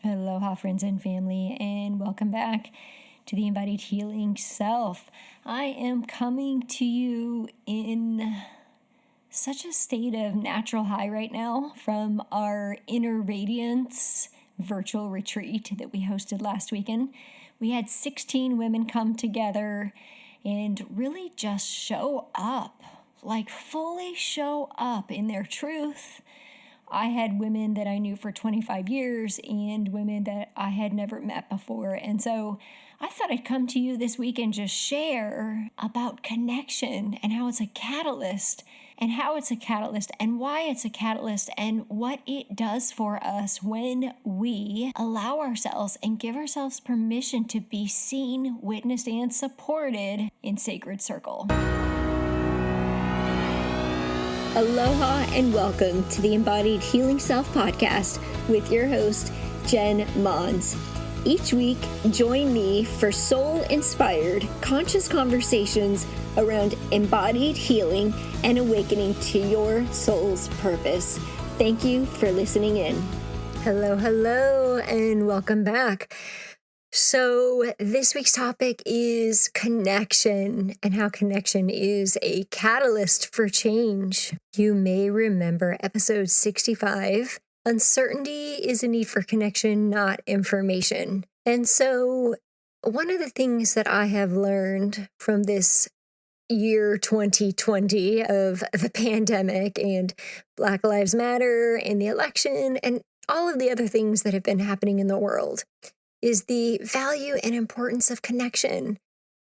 Aloha, friends and family, and welcome back to the Embodied Healing Self. I am coming to you in such a state of natural high right now from our Inner Radiance virtual retreat that we hosted last weekend. We had 16 women come together and really just show up, like fully show up in their truth. I had women that I knew for 25 years and women that I had never met before. And so I thought I'd come to you this week and just share about connection and how it's a catalyst and why it's a catalyst and what it does for us when we allow ourselves and give ourselves permission to be seen, witnessed, and supported in sacred circle. Aloha and welcome to the Embodied Healing Self podcast with your host, Jen Mons. Each week, join me for soul-inspired, conscious conversations around embodied healing and awakening to your soul's purpose. Thank you for listening in. Hello, and welcome back. So this week's topic is connection and how connection is a catalyst for change. You may remember episode 65, uncertainty is a need for connection, not information. And so one of the things that I have learned from this year 2020 of the pandemic and Black Lives Matter and the election and all of the other things that have been happening in the world is the value and importance of connection,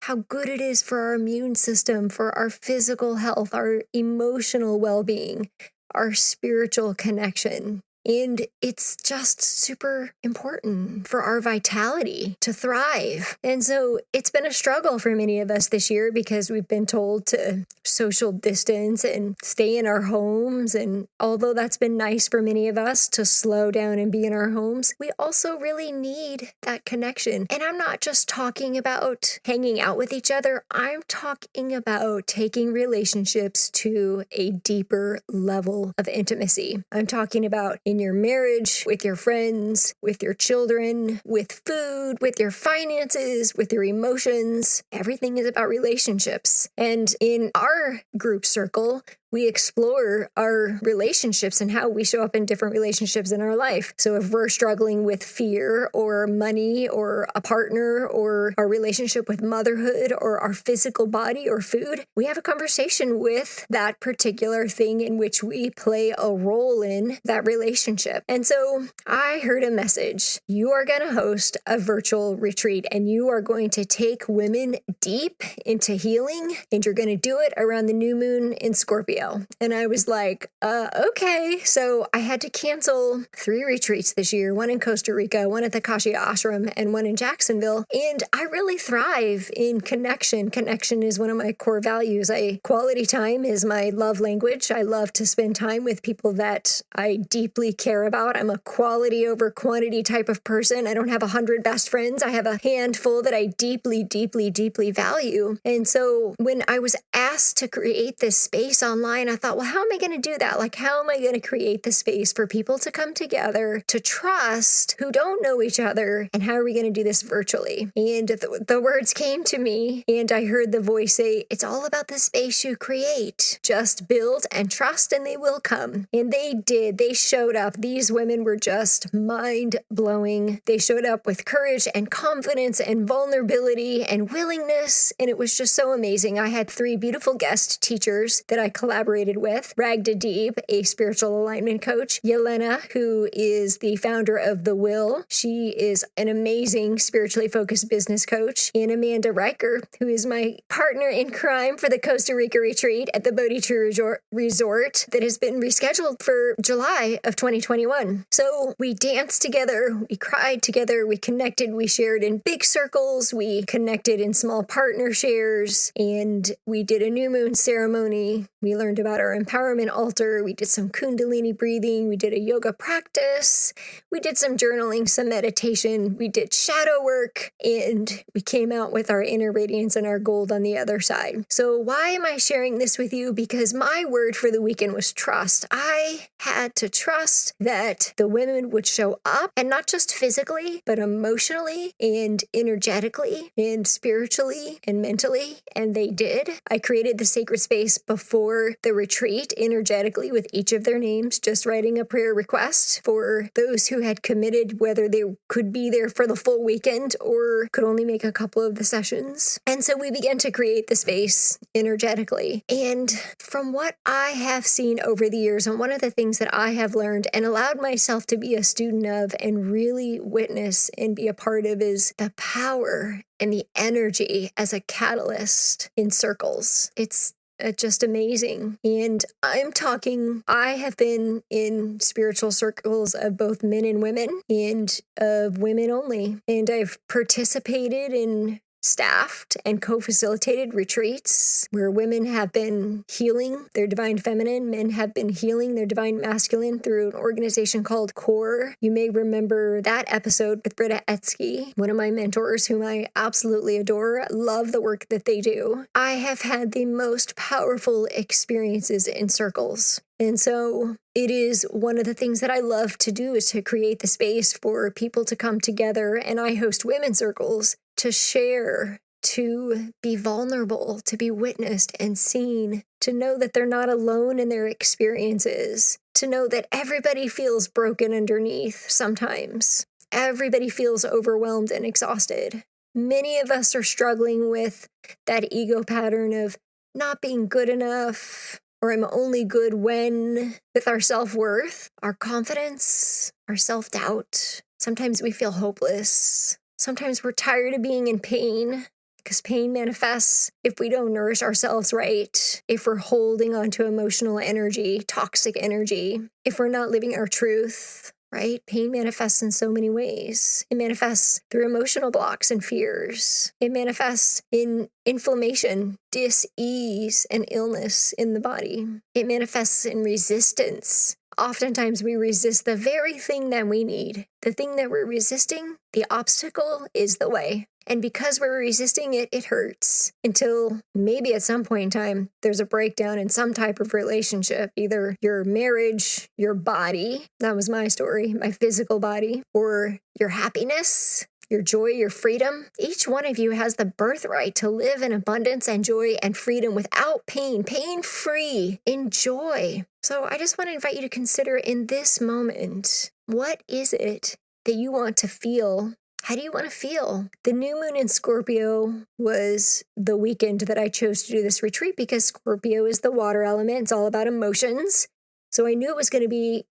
how good it is for our immune system, for our physical health, our emotional well-being, our spiritual connection. And it's just super important for our vitality to thrive. And so it's been a struggle for many of us this year because we've been told to social distance and stay in our homes. And although that's been nice for many of us to slow down and be in our homes, we also really need that connection. And I'm not just talking about hanging out with each other. I'm talking about taking relationships to a deeper level of intimacy. I'm talking about in your marriage, with your friends, with your children, with food, with your finances, with your emotions. Everything is about relationships. And in our group circle, we explore our relationships and how we show up in different relationships in our life. So if we're struggling with fear or money or a partner or our relationship with motherhood or our physical body or food, we have a conversation with that particular thing in which we play a role in that relationship. And so I heard a message. You are going to host a virtual retreat and you are going to take women deep into healing and you're going to do it around the new moon in Scorpio. And I was like, okay. So I had to cancel 3 retreats this year, one in Costa Rica, one at the Kashi Ashram, and one in Jacksonville. And I really thrive in connection. Connection is one of my core values. Quality time is my love language. I love to spend time with people that I deeply care about. I'm a quality over quantity type of person. I don't have 100 best friends. I have a handful that I deeply, deeply, deeply value. And so when I was asked to create this space online, I thought, well, how am I going to do that? Like, how am I going to create the space for people to come together, to trust, who don't know each other, and how are we going to do this virtually? And the words came to me, and I heard the voice say, it's all about the space you create. Just build and trust, and they will come. And they did. They showed up. These women were just mind-blowing. They showed up with courage and confidence and vulnerability and willingness, and it was just so amazing. I had 3 beautiful guest teachers that I collaborated with, Ragda Deeb, a spiritual alignment coach, Yelena, who is the founder of The Will. She is an amazing spiritually focused business coach, and Amanda Riker, who is my partner in crime for the Costa Rica retreat at the Bodhi Tree Resort that has been rescheduled for July of 2021. So we danced together, we cried together, we connected, we shared in big circles, we connected in small partner shares, and we did a new moon ceremony. We learned learned about our empowerment altar. We did some Kundalini breathing. We did a yoga practice. We did some journaling, some meditation. We did shadow work, and we came out with our inner radiance and our gold on the other side. So why am I sharing this with you? Because my word for the weekend was trust. I had to trust that the women would show up, and not just physically, but emotionally and energetically and spiritually and mentally. And they did. I created the sacred space before the retreat energetically with each of their names, just writing a prayer request for those who had committed, whether they could be there for the full weekend or could only make a couple of the sessions. And so we began to create the space energetically. And from what I have seen over the years, and one of the things that I have learned and allowed myself to be a student of and really witness and be a part of, is the power and the energy as a catalyst in circles. It's just amazing. And I have been in spiritual circles of both men and women and of women only. And I've participated in staffed and co-facilitated retreats where women have been healing their divine feminine, men have been healing their divine masculine through an organization called CORE. You may remember that episode with Britta Etsky, one of my mentors whom I absolutely adore. Love the work that they do. I have had the most powerful experiences in circles. And so it is one of the things that I love to do, is to create the space for people to come together. And I host women's circles to share, to be vulnerable, to be witnessed and seen, to know that they're not alone in their experiences, to know that everybody feels broken underneath sometimes. Everybody feels overwhelmed and exhausted. Many of us are struggling with that ego pattern of not being good enough, or I'm only good when, with our self-worth, our confidence, our self-doubt. Sometimes we feel hopeless. Sometimes we're tired of being in pain, because pain manifests if we don't nourish ourselves right, if we're holding on to emotional energy, toxic energy, if we're not living our truth, right? Pain manifests in so many ways. It manifests through emotional blocks and fears. It manifests in inflammation, dis-ease, and illness in the body. It manifests in resistance. Oftentimes we resist the very thing that we need. The thing that we're resisting, the obstacle, is the way. And because we're resisting it, it hurts until maybe at some point in time, there's a breakdown in some type of relationship, either your marriage, your body, that was my story, my physical body, or your happiness, your joy, your freedom. Each one of you has the birthright to live in abundance and joy and freedom without pain, pain-free, in joy. So I just want to invite you to consider in this moment, what is it that you want to feel? How do you want to feel? The new moon in Scorpio was the weekend that I chose to do this retreat, because Scorpio is the water element. It's all about emotions. So I knew it was going to be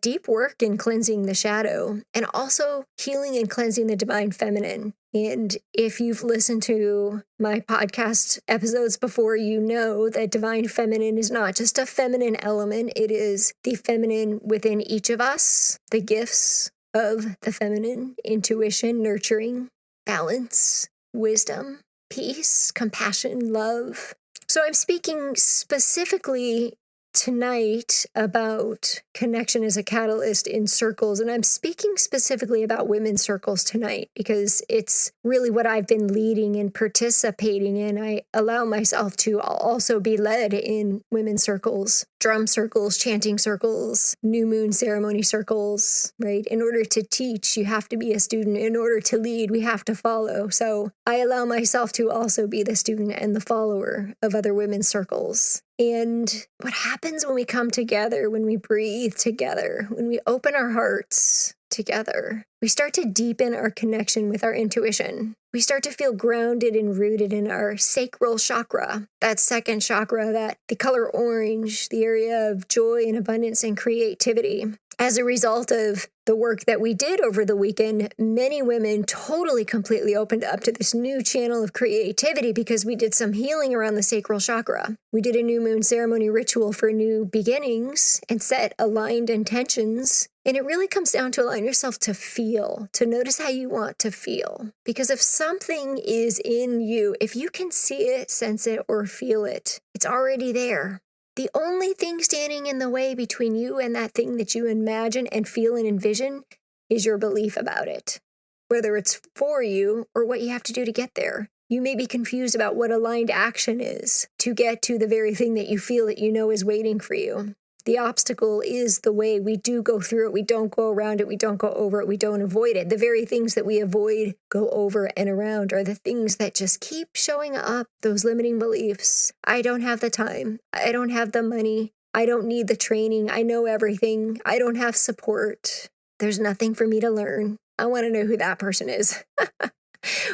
deep work in cleansing the shadow, and also healing and cleansing the divine feminine. And if you've listened to my podcast episodes before, you know that divine feminine is not just a feminine element. It is the feminine within each of us, the gifts of the feminine: intuition, nurturing, balance, wisdom, peace, compassion, love. So I'm speaking specifically tonight about connection as a catalyst in circles. And I'm speaking specifically about women's circles tonight, because it's really what I've been leading and participating in. I allow myself to also be led in women's circles, drum circles, chanting circles, new moon ceremony circles, right? In order to teach, you have to be a student. In order to lead, we have to follow. So I allow myself to also be the student and the follower of other women's circles. And what happens when we come together, when we breathe together, when we open our hearts together, we start to deepen our connection with our intuition. We start to feel grounded and rooted in our sacral chakra, that second chakra, that the color orange, the area of joy and abundance and creativity. As a result of the work that we did over the weekend, many women totally, completely opened up to this new channel of creativity, because we did some healing around the sacral chakra. We did a new moon ceremony ritual for new beginnings and set aligned intentions. And it really comes down to allowing yourself to feel, to notice how you want to feel. Because if something is in you, if you can see it, sense it, or feel it, it's already there. The only thing standing in the way between you and that thing that you imagine and feel and envision is your belief about it, whether it's for you or what you have to do to get there. You may be confused about what aligned action is to get to the very thing that you feel that you know is waiting for you. The obstacle is the way. We do go through it. We don't go around it. We don't go over it. We don't avoid it. The very things that we avoid, go over, and around are the things that just keep showing up, those limiting beliefs. I don't have the time. I don't have the money. I don't need the training. I know everything. I don't have support. There's nothing for me to learn. I want to know who that person is.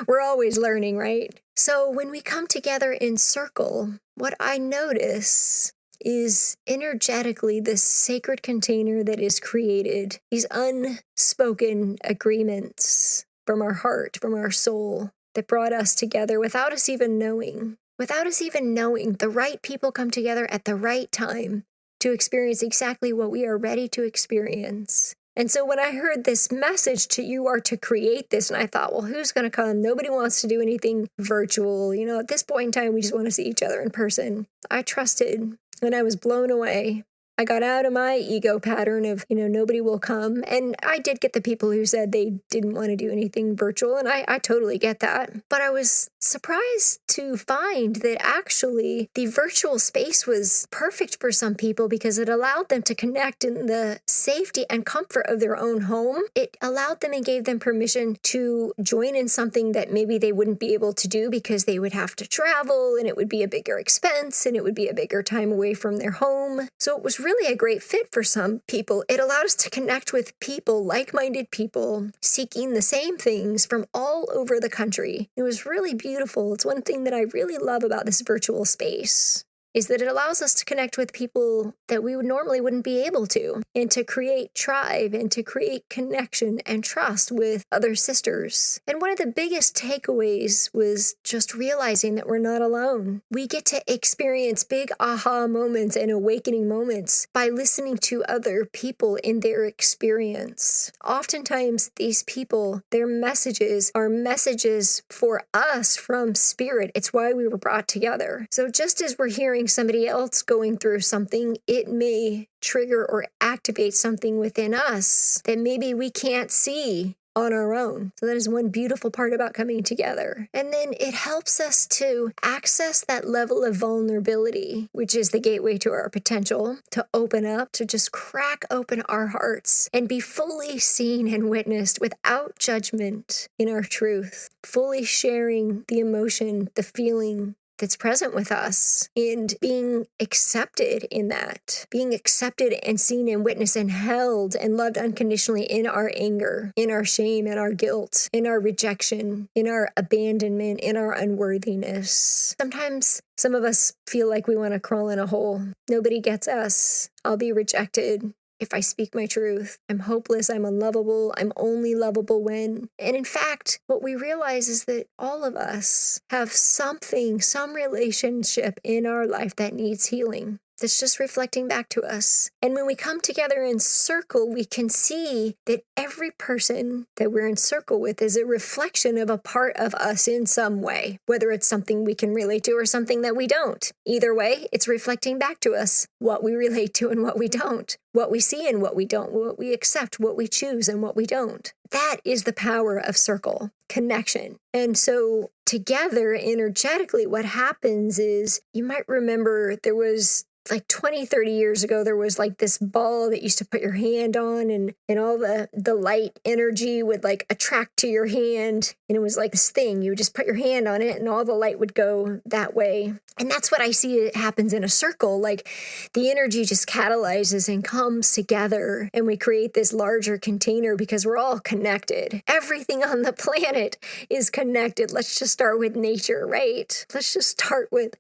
We're always learning, right? So when we come together in circle, what I notice is energetically this sacred container that is created, these unspoken agreements from our heart, from our soul, that brought us together without us even knowing. Without us even knowing, the right people come together at the right time to experience exactly what we are ready to experience. And so when I heard this message to you are to create this, and I thought, well, who's going to come? Nobody wants to do anything virtual. At this point in time, we just want to see each other in person. I trusted, and I was blown away. I got out of my ego pattern of, nobody will come. And I did get the people who said they didn't want to do anything virtual, and I totally get that. But I was surprised to find that actually the virtual space was perfect for some people because it allowed them to connect in the safety and comfort of their own home. It allowed them and gave them permission to join in something that maybe they wouldn't be able to do because they would have to travel, and it would be a bigger expense, and it would be a bigger time away from their home. So it was really a great fit for some people. It allowed us to connect with people, like-minded people, seeking the same things from all over the country. It was really beautiful. It's one thing that I really love about this virtual space, is that it allows us to connect with people that we normally wouldn't be able to, and to create tribe, and to create connection and trust with other sisters. And one of the biggest takeaways was just realizing that we're not alone. We get to experience big aha moments and awakening moments by listening to other people in their experience. Oftentimes, these people, their messages are messages for us from spirit. It's why we were brought together. So just as we're hearing somebody else going through something, it may trigger or activate something within us that maybe we can't see on our own. So that is one beautiful part about coming together. And then it helps us to access that level of vulnerability, which is the gateway to our potential, to open up, to just crack open our hearts and be fully seen and witnessed without judgment in our truth, fully sharing the emotion, the feeling that's present with us, and being accepted in that, being accepted and seen and witnessed and held and loved unconditionally in our anger, in our shame, in our guilt, in our rejection, in our abandonment, in our unworthiness. Sometimes some of us feel like we want to crawl in a hole. Nobody gets us. I'll be rejected if I speak my truth. I'm hopeless, I'm unlovable, I'm only lovable when. And in fact, what we realize is that all of us have something, some relationship in our life that needs healing. That's just reflecting back to us. And when we come together in circle, we can see that every person that we're in circle with is a reflection of a part of us in some way, whether it's something we can relate to or something that we don't. Either way, it's reflecting back to us what we relate to and what we don't, what we see and what we don't, what we accept, what we choose and what we don't. That is the power of circle, connection. And so together, energetically, what happens is, you might remember there was like 20, 30 years ago, there was like this ball that used to put your hand on, and all the light energy would like attract to your hand. And it was like this thing, you would just put your hand on it and all the light would go that way. And that's what I see it happens in a circle. Like the energy just catalyzes and comes together, and we create this larger container because we're all connected. Everything on the planet is connected. Let's just start with nature, right? Let's just start with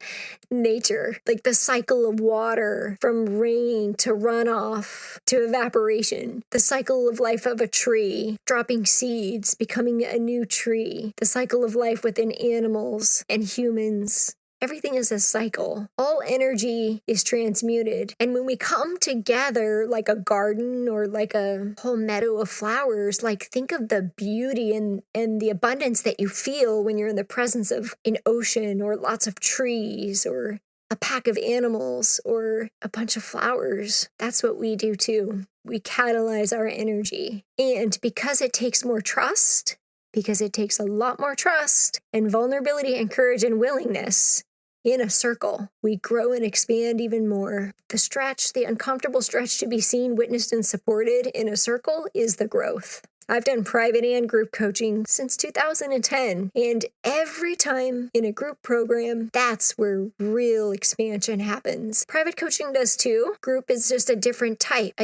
nature, like the cycle of water from rain to runoff to evaporation, the cycle of life of a tree, dropping seeds, becoming a new tree, the cycle of life within animals and humans. Everything is a cycle. All energy is transmuted. And when we come together like a garden or like a whole meadow of flowers, like think of the beauty and the abundance that you feel when you're in the presence of an ocean or lots of trees or a pack of animals or a bunch of flowers. That's what we do too. We catalyze our energy. And because it takes more trust, because it takes a lot more trust and vulnerability and courage and willingness in a circle, we grow and expand even more. The uncomfortable stretch to be seen, witnessed, and supported in a circle is the growth. I've done private and group coaching since 2010, and every time in a group program, that's where real expansion happens. Private coaching does too. Group is just a different type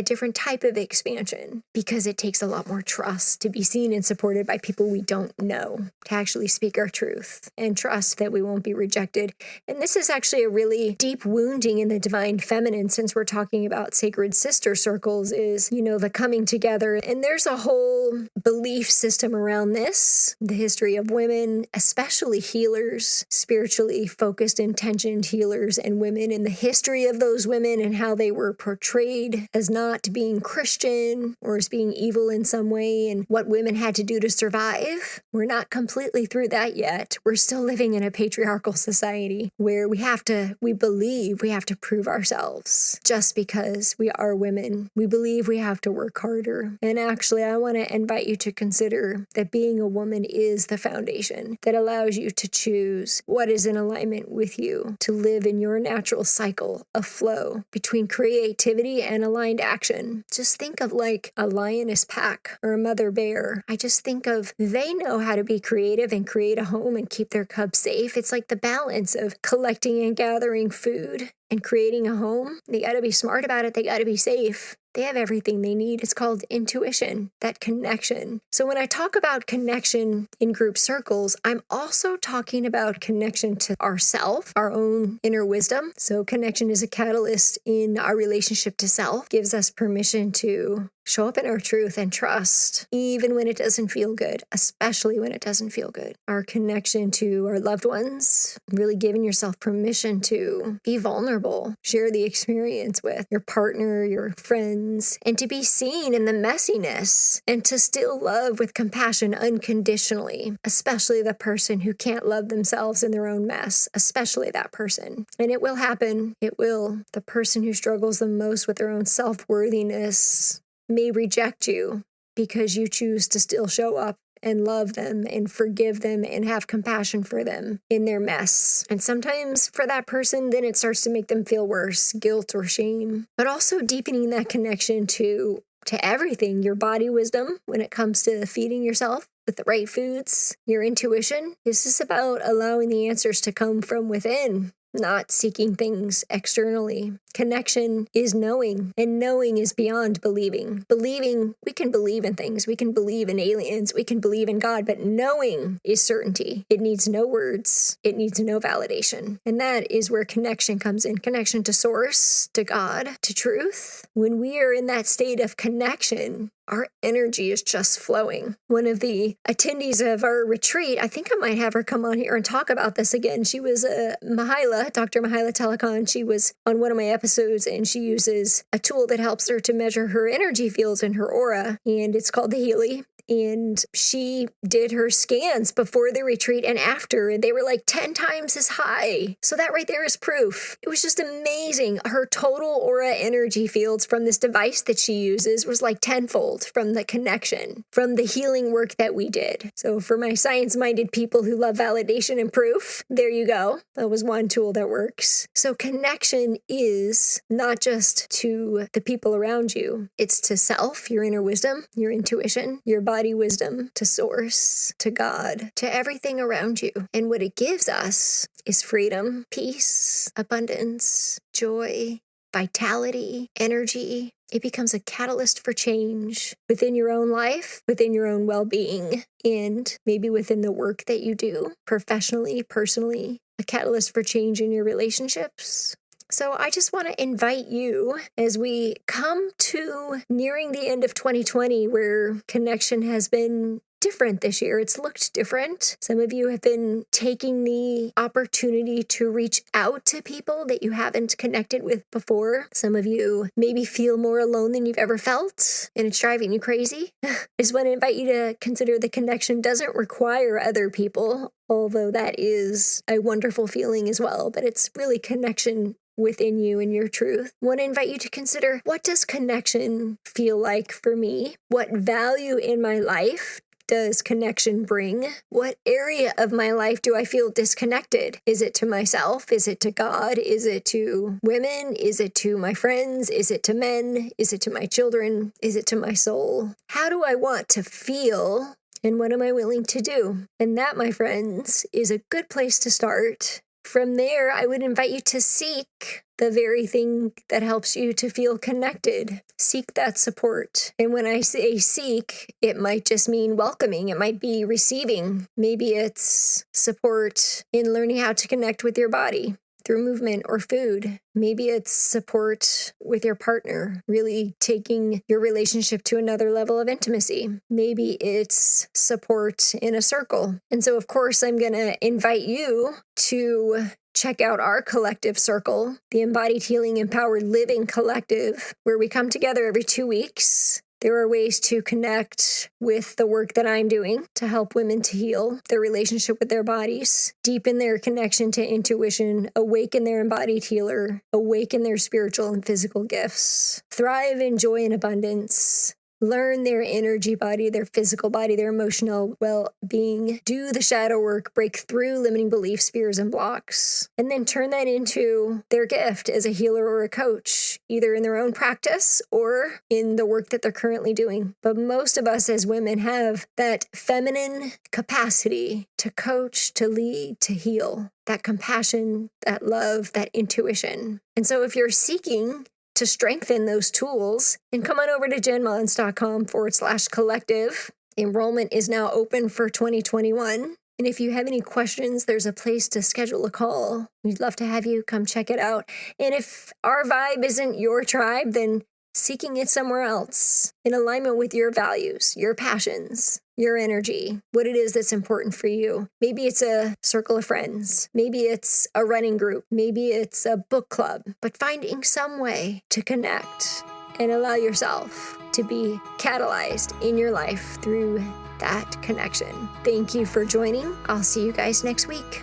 of expansion, because it takes a lot more trust to be seen and supported by people we don't know, to actually speak our truth and trust that we won't be rejected. And this is actually a really deep wounding in the divine feminine, since we're talking about sacred sister circles, is, the coming together. And there's a whole belief system around this, the history of women, especially healers, spiritually focused, intentioned healers and women, and the history of those women and how they were portrayed as not being Christian or as being evil in some way, and what women had to do to survive. We're not completely through that yet. We're still living in a patriarchal society where we believe we have to prove ourselves just because we are women. We believe we have to work harder. And actually, I want to invite you to consider that being a woman is the foundation that allows you to choose what is in alignment with you, to live in your natural cycle of flow between creativity and aligned action. Just think of like a lioness pack or a mother bear. I just think of, they know how to be creative and create a home and keep their cubs safe. It's like the balance of collecting and gathering food and creating a home. They got to be smart about it. They got to be safe. They have everything they need. It's called intuition, that connection. So when I talk about connection in group circles, I'm also talking about connection to ourself, our own inner wisdom. So connection is a catalyst in our relationship to self, gives us permission to show up in our truth and trust, even when it doesn't feel good, especially when it doesn't feel good. Our connection to our loved ones, really giving yourself permission to be vulnerable, share the experience with your partner, your friends, and to be seen in the messiness, and to still love with compassion unconditionally, especially the person who can't love themselves in their own mess, especially that person. And it will happen. It will. The person who struggles the most with their own self-worthiness may reject you because you choose to still show up and love them and forgive them and have compassion for them in their mess. And sometimes for that person, then it starts to make them feel worse, guilt or shame, but also deepening that connection to everything, your body wisdom when it comes to feeding yourself with the right foods, your intuition. This is about allowing the answers to come from within, not seeking things externally. Connection is knowing, and knowing is beyond believing. Believing, we can believe in things. We can believe in aliens. We can believe in God, but knowing is certainty. It needs no words. It needs no validation. And that is where connection comes in. Connection to source, to God, to truth. When we are in that state of connection, our energy is just flowing. One of the attendees of our retreat, I think I might have her come on here and talk about this again. She was Dr. Mihaela Telekan. She was on one of my episodes, and she uses a tool that helps her to measure her energy fields in her aura, and it's called the Healy. And she did her scans before the retreat and after, and they were like 10 times as high. So that right there is proof. It was just amazing. Her total aura energy fields from this device that she uses was like tenfold from the connection, from the healing work that we did. So for my science-minded people who love validation and proof, there you go. That was one tool that works. So connection is not just to the people around you. It's to self, your inner wisdom, your intuition, your body wisdom, to source, to God, to everything around you. And what it gives us is freedom, peace, abundance, joy, vitality, energy. It becomes a catalyst for change within your own life, within your own well-being, and maybe within the work that you do, professionally, personally, a catalyst for change in your relationships. So I just want to invite you, as we come to nearing the end of 2020, where connection has been different this year. It's looked different. Some of you have been taking the opportunity to reach out to people that you haven't connected with before. Some of you maybe feel more alone than you've ever felt, and it's driving you crazy. I just want to invite you to consider the connection doesn't require other people, although that is a wonderful feeling as well, but it's really connection within you and your truth. I want to invite you to consider, what does connection feel like for me? What value in my life does connection bring? What area of my life do I feel disconnected? Is it to myself? Is it to God? Is it to women? Is it to my friends? Is it to men? Is it to my children? Is it to my soul? How do I want to feel? And what am I willing to do? And that, my friends, is a good place to start. From there, I would invite you to seek the very thing that helps you to feel connected. Seek that support. And when I say seek, it might just mean welcoming. It might be receiving. Maybe it's support in learning how to connect with your body through movement or food. Maybe it's support with your partner, really taking your relationship to another level of intimacy. Maybe it's support in a circle. And so, of course, I'm going to invite you to check out our collective circle, the Embodied Healing Empowered Living Collective, where we come together every 2 weeks. There are ways to connect with the work that I'm doing to help women to heal their relationship with their bodies, deepen their connection to intuition, awaken their embodied healer, awaken their spiritual and physical gifts, thrive in joy and abundance, learn their energy body, their physical body, their emotional well-being, do the shadow work, break through limiting beliefs, fears, and blocks, and then turn that into their gift as a healer or a coach, either in their own practice or in the work that they're currently doing. But most of us as women have that feminine capacity to coach, to lead, to heal, that compassion, that love, that intuition. And so if you're seeking to strengthen those tools, and come on over to jenmons.com/collective. Enrollment is now open for 2021. And if you have any questions, there's a place to schedule a call. We'd love to have you come check it out. And if our vibe isn't your tribe, then seeking it somewhere else in alignment with your values, your passions, your energy, what it is that's important for you. Maybe it's a circle of friends. Maybe it's a running group. Maybe it's a book club. But finding some way to connect and allow yourself to be catalyzed in your life through that connection. Thank you for joining. I'll see you guys next week.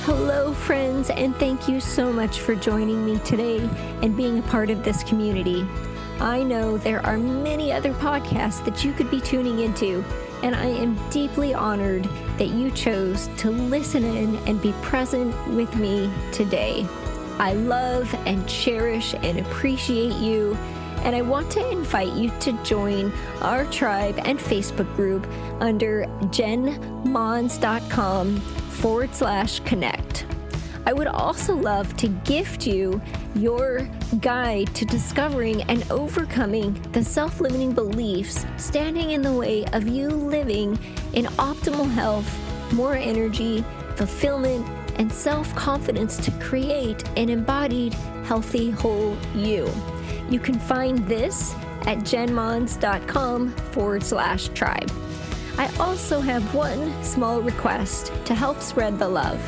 Hello, friends, and thank you so much for joining me today and being a part of this community. I know there are many other podcasts that you could be tuning into, and I am deeply honored that you chose to listen in and be present with me today. I love and cherish and appreciate you, and I want to invite you to join our tribe and Facebook group under jenmons.com/connect. I would also love to gift you your guide to discovering and overcoming the self-limiting beliefs standing in the way of you living in optimal health, more energy, fulfillment, and self-confidence to create an embodied, healthy, whole you. You can find this at jenmons.com/tribe. I also have one small request to help spread the love.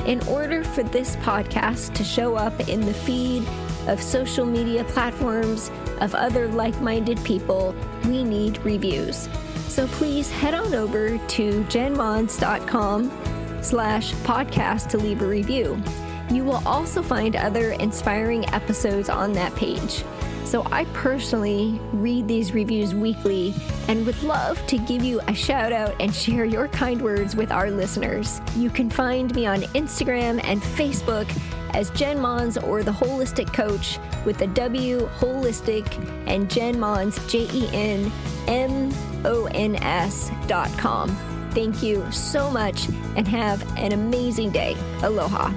In order for this podcast to show up in the feed of social media platforms of other like-minded people, we need reviews. So please head on over to jenmons.com/podcast to leave a review. You will also find other inspiring episodes on that page. So I personally read these reviews weekly and would love to give you a shout out and share your kind words with our listeners. You can find me on Instagram and Facebook as Jen Mons or The Holistic Coach with the W Holistic and Jen Mons, JenMons.com. Thank you so much and have an amazing day. Aloha.